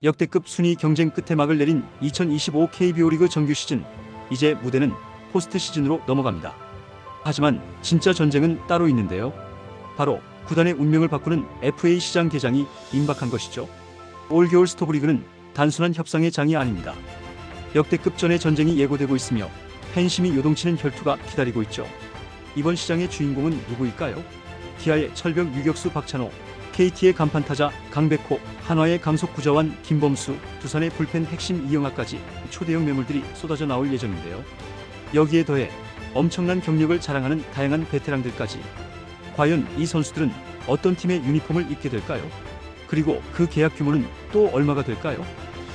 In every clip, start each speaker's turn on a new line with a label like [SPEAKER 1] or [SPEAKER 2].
[SPEAKER 1] 역대급 순위 경쟁 끝에 막을 내린 2025 KBO 리그 정규 시즌, 이제 무대는 포스트 시즌으로 넘어갑니다. 하지만 진짜 전쟁은 따로 있는데요. 바로 구단의 운명을 바꾸는 FA 시장 개장이 임박한 것이죠. 올겨울 스토브리그는 단순한 협상의 장이 아닙니다. 역대급 전의 전쟁이 예고되고 있으며 팬심이 요동치는 혈투가 기다리고 있죠. 이번 시장의 주인공은 누구일까요? 기아의 철벽 유격수 박찬호, KT의 간판타자 강백호, 한화의 강속 구자완 김범수, 두산의 불펜 핵심 이영하까지 초대형 매물들이 쏟아져 나올 예정인데요. 여기에 더해 엄청난 경력을 자랑하는 다양한 베테랑들까지. 과연 이 선수들은 어떤 팀의 유니폼을 입게 될까요? 그리고 그 계약 규모는 또 얼마가 될까요?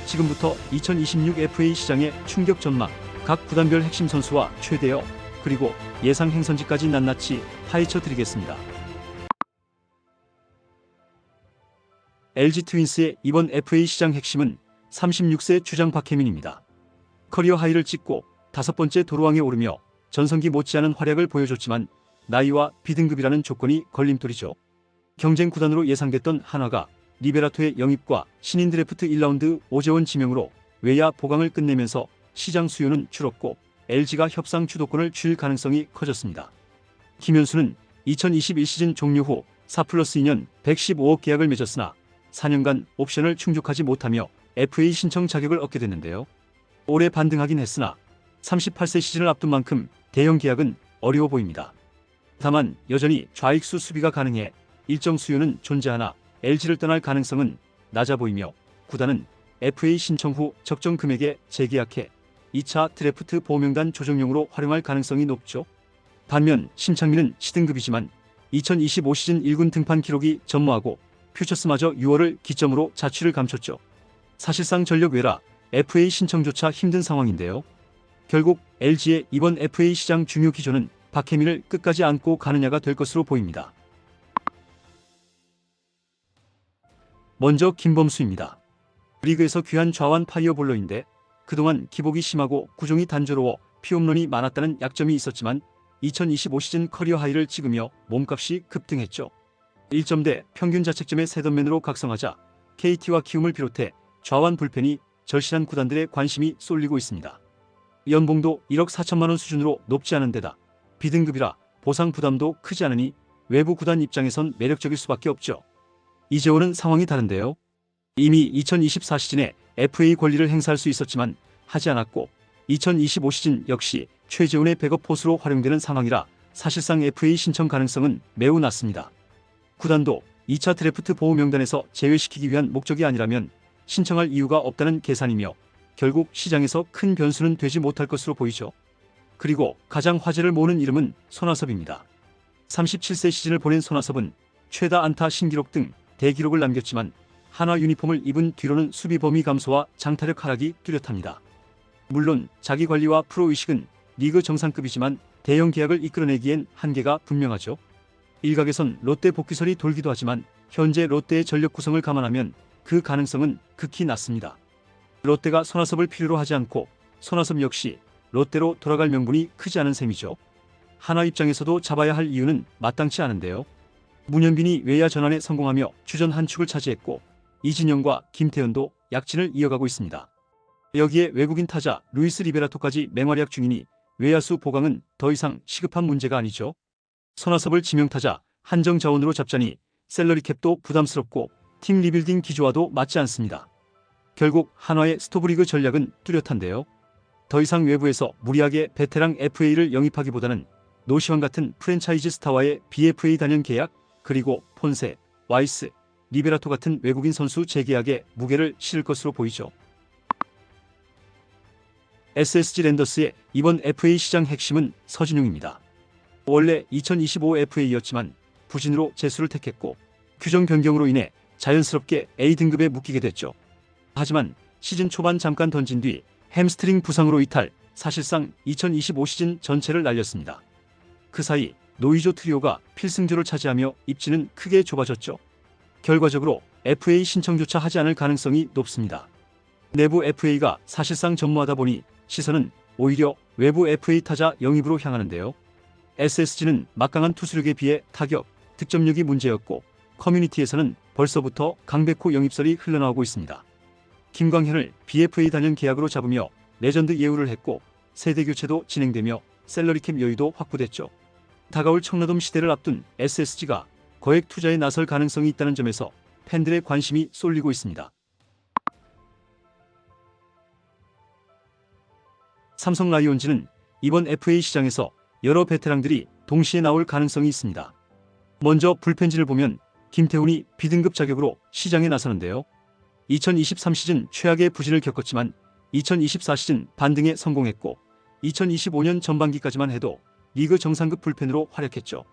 [SPEAKER 1] 지금부터 2026 FA 시장의 충격 전망, 각 구단별 핵심 선수와 최대어, 그리고 예상 행선지까지 낱낱이 파헤쳐 드리겠습니다. LG 트윈스의 이번 FA 시장 핵심은 36세 주장 박혜민입니다. 커리어 하이를 찍고 5번째 도루왕에 오르며 전성기 못지않은 활약을 보여줬지만 나이와 B등급이라는 조건이 걸림돌이죠. 경쟁 구단으로 예상됐던 한화가 리베라토의 영입과 신인 드래프트 1라운드 오재원 지명으로 외야 보강을 끝내면서 시장 수요는 줄었고 LG가 협상 주도권을 쥘 가능성이 커졌습니다. 김현수는 2021 시즌 종료 후 4+2년 115억 계약을 맺었으나 4년간 옵션을 충족하지 못하며 FA 신청 자격을 얻게 됐는데요. 올해 반등하긴 했으나 38세 시즌을 앞둔 만큼 대형 계약은 어려워 보입니다. 다만 여전히 좌익수 수비가 가능해 일정 수요는 존재하나 LG를 떠날 가능성은 낮아 보이며 구단은 FA 신청 후 적정 금액에 재계약해 2차 드래프트 보명단 조정용으로 활용할 가능성이 높죠. 반면 심창민은 C등급이지만 2025 시즌 1군 등판 기록이 전무하고 퓨처스마저 6월을 기점으로 자취를 감췄죠. 사실상 전력 외라 FA 신청조차 힘든 상황인데요. 결국 LG의 이번 FA 시장 중요 기조는 박혜민을 끝까지 안고 가느냐가 될 것으로 보입니다. 먼저 김범수입니다. 리그에서 귀한 좌완 파이어볼러인데 그동안 기복이 심하고 구종이 단조로워 피홈런이 많았다는 약점이 있었지만 2025 시즌 커리어 하이를 찍으며 몸값이 급등했죠. 1점대 평균 자책점의 세던맨으로 각성하자 KT와 키움을 비롯해 좌완 불펜이 절실한 구단들의 관심이 쏠리고 있습니다. 연봉도 1억 4천만 원 수준으로 높지 않은 데다 B등급이라 보상 부담도 크지 않으니 외부 구단 입장에선 매력적일 수밖에 없죠. 이재원은 상황이 다른데요. 이미 2024 시즌에 FA 권리를 행사할 수 있었지만 하지 않았고 2025 시즌 역시 최재훈의 백업 포수로 활용되는 상황이라 사실상 FA 신청 가능성은 매우 낮습니다. 구단도 2차 드래프트 보호 명단에서 제외시키기 위한 목적이 아니라면 신청할 이유가 없다는 계산이며 결국 시장에서 큰 변수는 되지 못할 것으로 보이죠. 그리고 가장 화제를 모으는 이름은 손아섭입니다. 37세 시즌을 보낸 손아섭은 최다 안타 신기록 등 대기록을 남겼지만 한화 유니폼을 입은 뒤로는 수비 범위 감소와 장타력 하락이 뚜렷합니다. 물론 자기 관리와 프로의식은 리그 정상급이지만 대형 계약을 이끌어내기엔 한계가 분명하죠. 일각에선 롯데 복귀설이 돌기도 하지만 현재 롯데의 전력 구성을 감안하면 그 가능성은 극히 낮습니다. 롯데가 손아섭을 필요로 하지 않고 손아섭 역시 롯데로 돌아갈 명분이 크지 않은 셈이죠. 한화 입장에서도 잡아야 할 이유는 마땅치 않은데요. 문현빈이 외야 전환에 성공하며 주전 한 축을 차지했고 이진영과 김태현도 약진을 이어가고 있습니다. 여기에 외국인 타자 루이스 리베라토까지 맹활약 중이니 외야수 보강은 더 이상 시급한 문제가 아니죠. 손아섭을 지명타자 한정 자원으로 잡자니 셀러리 캡도 부담스럽고 팀 리빌딩 기조와도 맞지 않습니다. 결국 한화의 스토브리그 전략은 뚜렷한데요. 더 이상 외부에서 무리하게 베테랑 FA를 영입하기보다는 노시환 같은 프랜차이즈 스타와의 BFA 단연 계약, 그리고 폰세, 와이스, 리베라토 같은 외국인 선수 재계약에 무게를 실을 것으로 보이죠. SSG 랜더스의 이번 FA 시장 핵심은 서진용입니다. 원래 2025 FA였지만 부진으로 재수를 택했고 규정 변경으로 인해 자연스럽게 A등급에 묶이게 됐죠. 하지만 시즌 초반 잠깐 던진 뒤 햄스트링 부상으로 이탈, 사실상 2025 시즌 전체를 날렸습니다. 그 사이 노이조 트리오가 필승조를 차지하며 입지는 크게 좁아졌죠. 결과적으로 FA 신청조차 하지 않을 가능성이 높습니다. 내부 FA가 사실상 전무하다 보니 시선은 오히려 외부 FA 타자 영입으로 향하는데요. SSG는 막강한 투수력에 비해 타격, 득점력이 문제였고 커뮤니티에서는 벌써부터 강백호 영입설이 흘러나오고 있습니다. 김광현을 BFA 단연 계약으로 잡으며 레전드 예우를 했고 세대 교체도 진행되며 셀러리캡 여유도 확보됐죠. 다가올 청라돔 시대를 앞둔 SSG가 거액 투자에 나설 가능성이 있다는 점에서 팬들의 관심이 쏠리고 있습니다. 삼성 라이온즈는 이번 FA 시장에서 여러 베테랑들이 동시에 나올 가능성이 있습니다. 먼저 불펜진을 보면 김태훈이 B등급 자격으로 시장에 나서는데요. 2023 시즌 최악의 부진을 겪었지만 2024 시즌 반등에 성공했고 2025년 전반기까지만 해도 리그 정상급 불펜으로 활약했죠.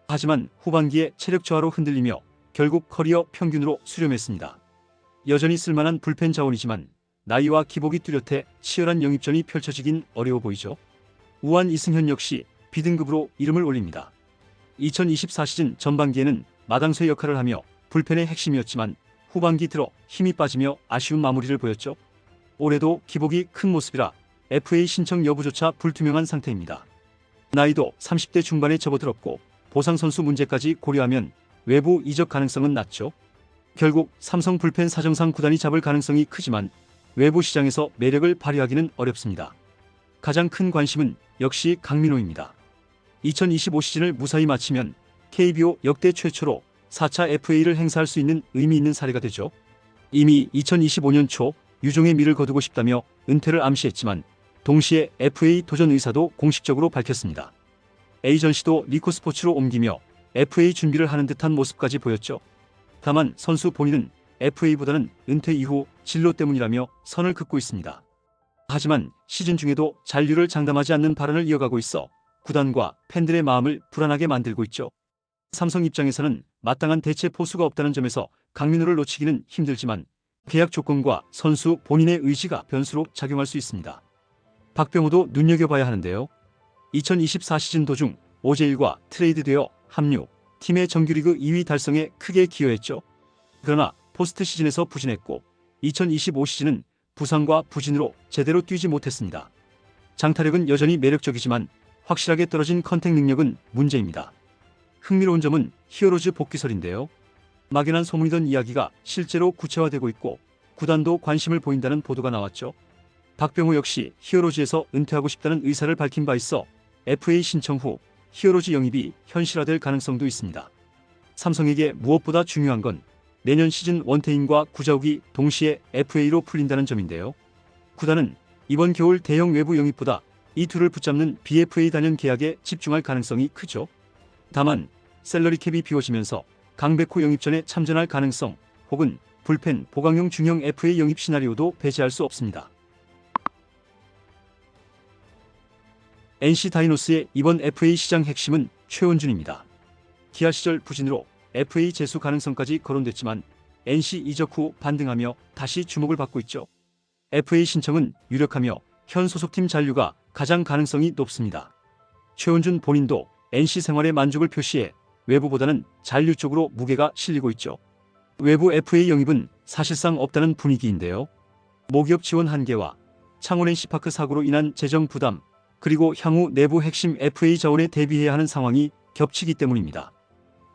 [SPEAKER 1] 하지만 후반기에 체력 저하로 흔들리며 결국 커리어 평균으로 수렴했습니다. 여전히 쓸만한 불펜 자원이지만 나이와 기복이 뚜렷해 치열한 영입전이 펼쳐지긴 어려워 보이죠. 우한 이승현 역시 B등급으로 이름을 올립니다. 2024 시즌 전반기에는 마당쇠 역할을 하며 불펜의 핵심이었지만 후반기 들어 힘이 빠지며 아쉬운 마무리를 보였죠. 올해도 기복이 큰 모습이라 FA 신청 여부조차 불투명한 상태입니다. 나이도 30대 중반에 접어들었고 보상 선수 문제까지 고려하면 외부 이적 가능성은 낮죠. 결국 삼성 불펜 사정상 구단이 잡을 가능성이 크지만 외부 시장에서 매력을 발휘하기는 어렵습니다. 가장 큰 관심은 역시 강민호입니다. 2025 시즌을 무사히 마치면 KBO 역대 최초로 4차 FA를 행사할 수 있는 의미 있는 사례가 되죠. 이미 2025년 초 유종의 미를 거두고 싶다며 은퇴를 암시했지만 동시에 FA 도전 의사도 공식적으로 밝혔습니다. 에이전시도 리코스포츠로 옮기며 FA 준비를 하는 듯한 모습까지 보였죠. 다만 선수 본인은 FA보다는 은퇴 이후 진로 때문이라며 선을 긋고 있습니다. 하지만 시즌 중에도 잔류를 장담하지 않는 발언을 이어가고 있어 구단과 팬들의 마음을 불안하게 만들고 있죠. 삼성 입장에서는 마땅한 대체 포수가 없다는 점에서 강민호를 놓치기는 힘들지만 계약 조건과 선수 본인의 의지가 변수로 작용할 수 있습니다. 박병호도 눈여겨봐야 하는데요. 2024 시즌 도중 오재일과 트레이드되어 합류, 팀의 정규리그 2위 달성에 크게 기여했죠. 그러나 포스트 시즌에서 부진했고 2025 시즌은 부상과 부진으로 제대로 뛰지 못했습니다. 장타력은 여전히 매력적이지만 확실하게 떨어진 컨택 능력은 문제입니다. 흥미로운 점은 히어로즈 복귀설인데요. 막연한 소문이던 이야기가 실제로 구체화되고 있고 구단도 관심을 보인다는 보도가 나왔죠. 박병호 역시 히어로즈에서 은퇴하고 싶다는 의사를 밝힌 바 있어 FA 신청 후 히어로즈 영입이 현실화될 가능성도 있습니다. 삼성에게 무엇보다 중요한 건 내년 시즌 원태인과 구자욱이 동시에 FA로 풀린다는 점인데요. 구단은 이번 겨울 대형 외부 영입보다 이 둘을 붙잡는 BFA 단연 계약에 집중할 가능성이 크죠. 다만 셀러리캡이 비워지면서 강백호 영입전에 참전할 가능성 혹은 불펜 보강형 중형 FA 영입 시나리오도 배제할 수 없습니다. NC 다이노스의 이번 FA 시장 핵심은 최원준입니다. 기아 시절 부진으로 FA 재수 가능성까지 거론됐지만 NC 이적 후 반등하며 다시 주목을 받고 있죠. FA 신청은 유력하며 현 소속팀 잔류가 가장 가능성이 높습니다. 최원준 본인도 NC 생활에 만족을 표시해 외부보다는 잔류 쪽으로 무게가 실리고 있죠. 외부 FA 영입은 사실상 없다는 분위기인데요. 모기업 지원 한계와 창원 NC파크 사고로 인한 재정 부담 그리고 향후 내부 핵심 FA 자원에 대비해야 하는 상황이 겹치기 때문입니다.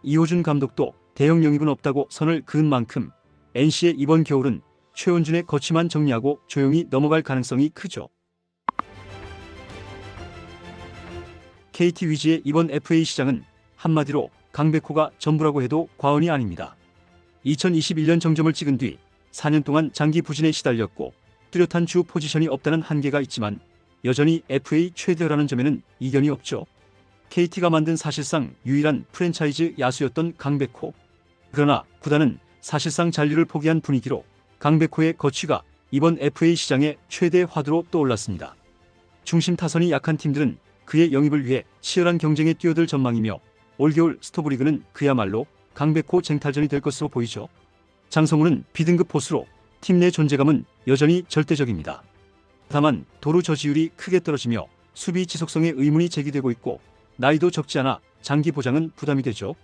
[SPEAKER 1] 이호준 감독도 대형 영입은 없다고 선을 그은 만큼 NC의 이번 겨울은 최원준의 거취만 정리하고 조용히 넘어갈 가능성이 크죠. KT 위즈의 이번 FA 시장은 한마디로 강백호가 전부라고 해도 과언이 아닙니다. 2021년 정점을 찍은 뒤 4년 동안 장기 부진에 시달렸고 뚜렷한 주 포지션이 없다는 한계가 있지만 여전히 FA 최대라는 점에는 이견이 없죠. KT가 만든 사실상 유일한 프랜차이즈 야수였던 강백호. 그러나 구단은 사실상 잔류를 포기한 분위기로 강백호의 거취가 이번 FA 시장의 최대 화두로 떠올랐습니다. 중심 타선이 약한 팀들은 그의 영입을 위해 치열한 경쟁에 뛰어들 전망이며 올겨울 스토브리그는 그야말로 강백호 쟁탈전이 될 것으로 보이죠. 장성우는 B등급 포수로 팀 내 존재감은 여전히 절대적입니다. 다만 도루 저지율이 크게 떨어지며 수비 지속성에 의문이 제기되고 있고 나이도 적지 않아 장기 보장은 부담이 되죠.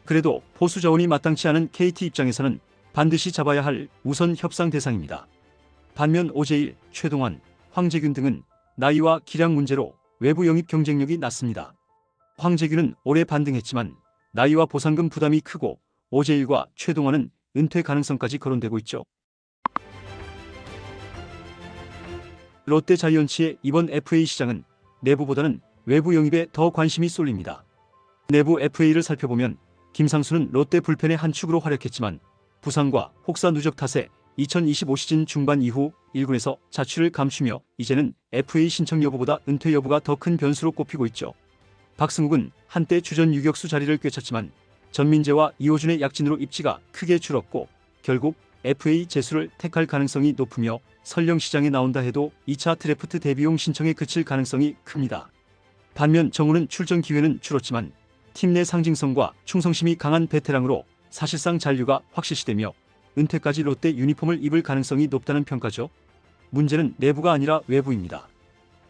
[SPEAKER 1] 그래도 포수 자원이 마땅치 않은 KT 입장에서는 반드시 잡아야 할 우선 협상 대상입니다. 반면 오재일, 최동환, 황재균 등은 나이와 기량 문제로 외부 영입 경쟁력이 낮습니다. 황재균은 올해 반등했지만 나이와 보상금 부담이 크고 오재일과 최동환은 은퇴 가능성까지 거론되고 있죠. 롯데 자이언츠의 이번 FA 시장은 내부보다는 외부 영입에 더 관심이 쏠립니다. 내부 FA를 살펴보면 김상수는 롯데 불펜의 한 축으로 활약했지만 부상과 혹사 누적 탓에 2025 시즌 중반 이후 1군에서 자취를 감추며 이제는 FA 신청 여부보다 은퇴 여부가 더 큰 변수로 꼽히고 있죠. 박승욱은 한때 주전 유격수 자리를 꿰찼지만 전민재와 이호준의 약진으로 입지가 크게 줄었고 결국 FA 재수를 택할 가능성이 높으며 설령 시장에 나온다 해도 2차 드래프트 데뷔용 신청에 그칠 가능성이 큽니다. 반면 정우는 출전 기회는 줄었지만 팀 내 상징성과 충성심이 강한 베테랑으로 사실상 잔류가 확실시되며 은퇴까지 롯데 유니폼을 입을 가능성이 높다는 평가죠. 문제는 내부가 아니라 외부입니다.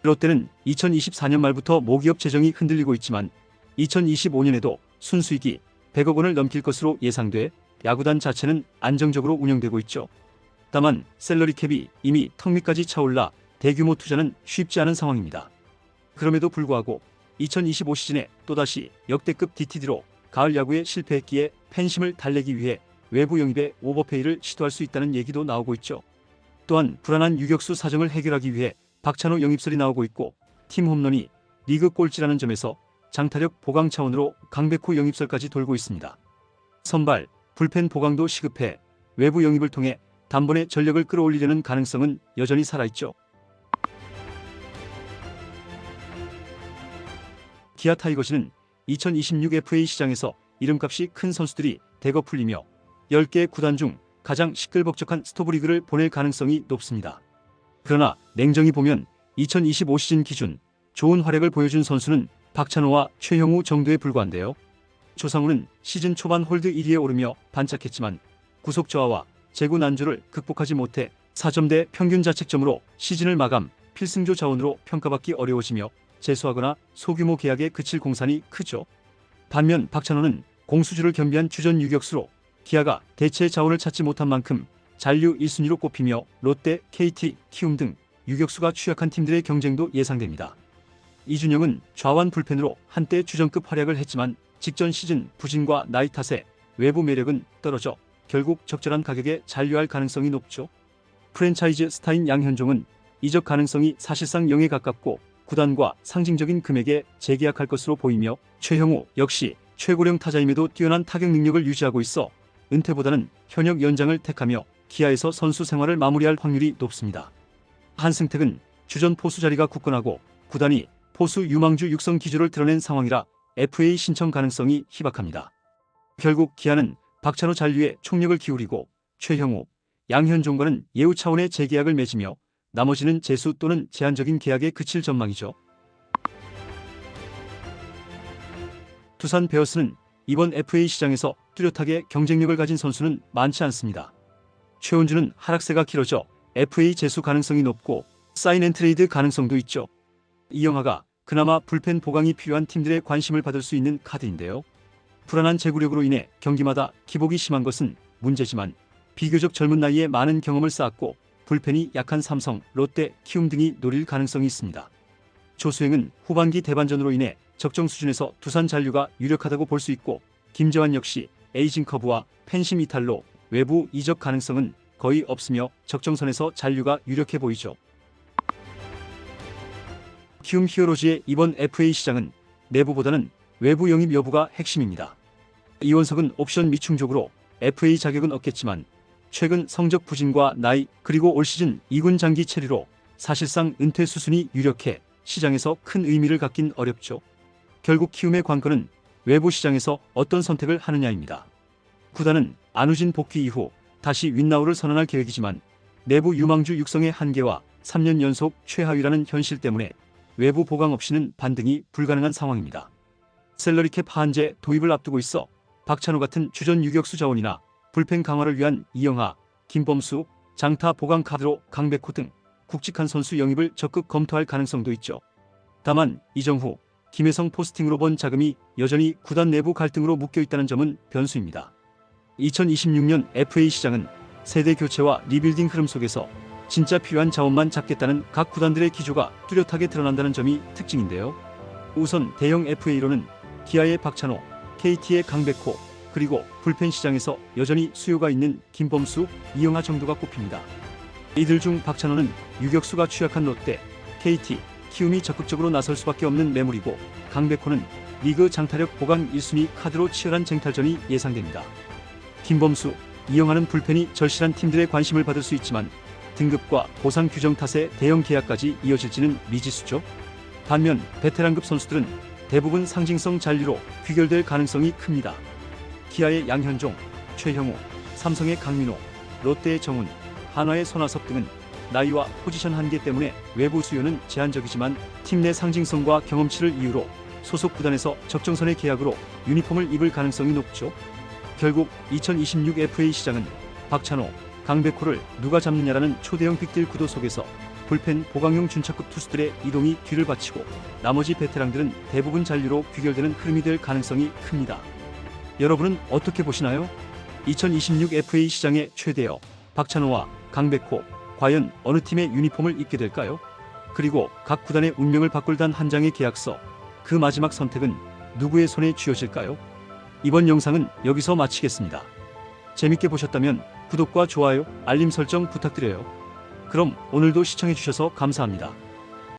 [SPEAKER 1] 롯데는 2024년 말부터 모기업 재정이 흔들리고 있지만 2025년에도 순수익이 100억 원을 넘길 것으로 예상돼 야구단 자체는 안정적으로 운영되고 있죠. 다만 셀러리 캡이 이미 턱 밑까지 차올라 대규모 투자는 쉽지 않은 상황입니다. 그럼에도 불구하고 2025 시즌에 또다시 역대급 DTD로 가을 야구에 실패했기에 팬심을 달래기 위해 외부 영입에 오버페이를 시도할 수 있다는 얘기도 나오고 있죠. 또한 불안한 유격수 사정을 해결하기 위해 박찬호 영입설이 나오고 있고 팀 홈런이 리그 꼴찌라는 점에서 장타력 보강 차원으로 강백호 영입설까지 돌고 있습니다. 선발, 불펜 보강도 시급해 외부 영입을 통해 단번에 전력을 끌어올리려는 가능성은 여전히 살아있죠. 기아 타이거즈는 2026 FA 시장에서 이름값이 큰 선수들이 대거 풀리며 10개 구단 중 가장 시끌벅적한 스토브리그를 보낼 가능성이 높습니다. 그러나 냉정히 보면 2025 시즌 기준 좋은 활약을 보여준 선수는 박찬호와 최형우 정도에 불과한데요. 조상우는 시즌 초반 홀드 1위에 오르며 반짝했지만 구속 저하와 제구 난조를 극복하지 못해 4점대 평균 자책점으로 시즌을 마감, 필승조 자원으로 평가받기 어려워지며 재수하거나 소규모 계약에 그칠 공산이 크죠. 반면 박찬호는 공수주를 겸비한 주전 유격수로 기아가 대체 자원을 찾지 못한 만큼 잔류 1순위로 꼽히며 롯데, KT, 키움 등 유격수가 취약한 팀들의 경쟁도 예상됩니다. 이준영은 좌완 불펜으로 한때 주전급 활약을 했지만 직전 시즌 부진과 나이 탓에 외부 매력은 떨어져 결국 적절한 가격에 잔류할 가능성이 높죠. 프랜차이즈 스타인 양현종은 이적 가능성이 사실상 0에 가깝고 구단과 상징적인 금액에 재계약할 것으로 보이며 최형우 역시 최고령 타자임에도 뛰어난 타격 능력을 유지하고 있어 은퇴보다는 현역 연장을 택하며 기아에서 선수 생활을 마무리할 확률이 높습니다. 한승택은 주전 포수 자리가 굳건하고 구단이 포수 유망주 육성 기조를 드러낸 상황이라 FA 신청 가능성이 희박합니다. 결국 기아는 박찬호 잔류에 총력을 기울이고 최형우, 양현종과는 예우 차원의 재계약을 맺으며 나머지는 재수 또는 제한적인 계약에 그칠 전망이죠. 두산 베어스는 이번 FA 시장에서 뚜렷하게 경쟁력을 가진 선수는 많지 않습니다. 최원주는 하락세가 길어져 FA 재수 가능성이 높고 사인앤트레이드 가능성도 있죠. 이영하가 그나마 불펜 보강이 필요한 팀들의 관심을 받을 수 있는 카드인데요. 불안한 제구력으로 인해 경기마다 기복이 심한 것은 문제지만 비교적 젊은 나이에 많은 경험을 쌓았고 불펜이 약한 삼성, 롯데, 키움 등이 노릴 가능성이 있습니다. 조수행은 후반기 대반전으로 인해 적정 수준에서 두산 잔류가 유력하다고 볼 수 있고 김재환 역시 에이징 커브와 팬심 이탈로 외부 이적 가능성은 거의 없으며 적정선에서 잔류가 유력해 보이죠. 키움 히어로즈의 이번 FA 시장은 내부보다는 외부 영입 여부가 핵심입니다. 이원석은 옵션 미충족으로 FA 자격은 얻겠지만 최근 성적 부진과 나이 그리고 올 시즌 2군 장기 체류로 사실상 은퇴 수순이 유력해 시장에서 큰 의미를 갖긴 어렵죠. 결국 키움의 관건은 외부 시장에서 어떤 선택을 하느냐입니다. 구단은 안우진 복귀 이후 다시 윈나우를 선언할 계획이지만 내부 유망주 육성의 한계와 3년 연속 최하위라는 현실 때문에 외부 보강 없이는 반등이 불가능한 상황입니다. 셀러리캡 하한제 도입을 앞두고 있어 박찬호 같은 주전 유격수 자원이나 불펜 강화를 위한 이영하, 김범수, 장타 보강 카드로 강백호 등 굵직한 선수 영입을 적극 검토할 가능성도 있죠. 다만 이정후, 김혜성 포스팅으로 번 자금이 여전히 구단 내부 갈등으로 묶여있다는 점은 변수입니다. 2026년 FA 시장은 세대 교체와 리빌딩 흐름 속에서 진짜 필요한 자원만 잡겠다는 각 구단들의 기조가 뚜렷하게 드러난다는 점이 특징인데요. 우선 대형 FA로는 기아의 박찬호, KT의 강백호, 그리고 불펜 시장에서 여전히 수요가 있는 김범수, 이영하 정도가 꼽힙니다. 이들 중 박찬호는 유격수가 취약한 롯데, KT, 키움이 적극적으로 나설 수밖에 없는 매물이고 강백호는 리그 장타력 보강 1순위 카드로 치열한 쟁탈전이 예상됩니다. 김범수, 이영하는 불펜이 절실한 팀들의 관심을 받을 수 있지만 등급과 보상 규정 탓에 대형 계약까지 이어질지는 미지수죠. 반면 베테랑급 선수들은 대부분 상징성 잔류로 귀결될 가능성이 큽니다. 기아의 양현종, 최형우, 삼성의 강민호, 롯데의 정훈, 한화의 손아섭 등은 나이와 포지션 한계 때문에 외부 수요는 제한적이지만 팀 내 상징성과 경험치를 이유로 소속 구단에서 적정선의 계약으로 유니폼을 입을 가능성이 높죠. 결국 2026 FA 시장은 박찬호, 강백호를 누가 잡느냐라는 초대형 빅딜 구도 속에서 불펜 보강용 준차급 투수들의 이동이 뒤를 바치고 나머지 베테랑들은 대부분 잔류로 귀결되는 흐름이 될 가능성이 큽니다. 여러분은 어떻게 보시나요? 2026 FA 시장의 최대어 박찬호와 강백호, 과연 어느 팀의 유니폼을 입게 될까요? 그리고 각 구단의 운명을 바꿀 단 한 장의 계약서, 그 마지막 선택은 누구의 손에 쥐어질까요? 이번 영상은 여기서 마치겠습니다. 재밌게 보셨다면 구독과 좋아요, 알림 설정 부탁드려요. 그럼 오늘도 시청해주셔서 감사합니다.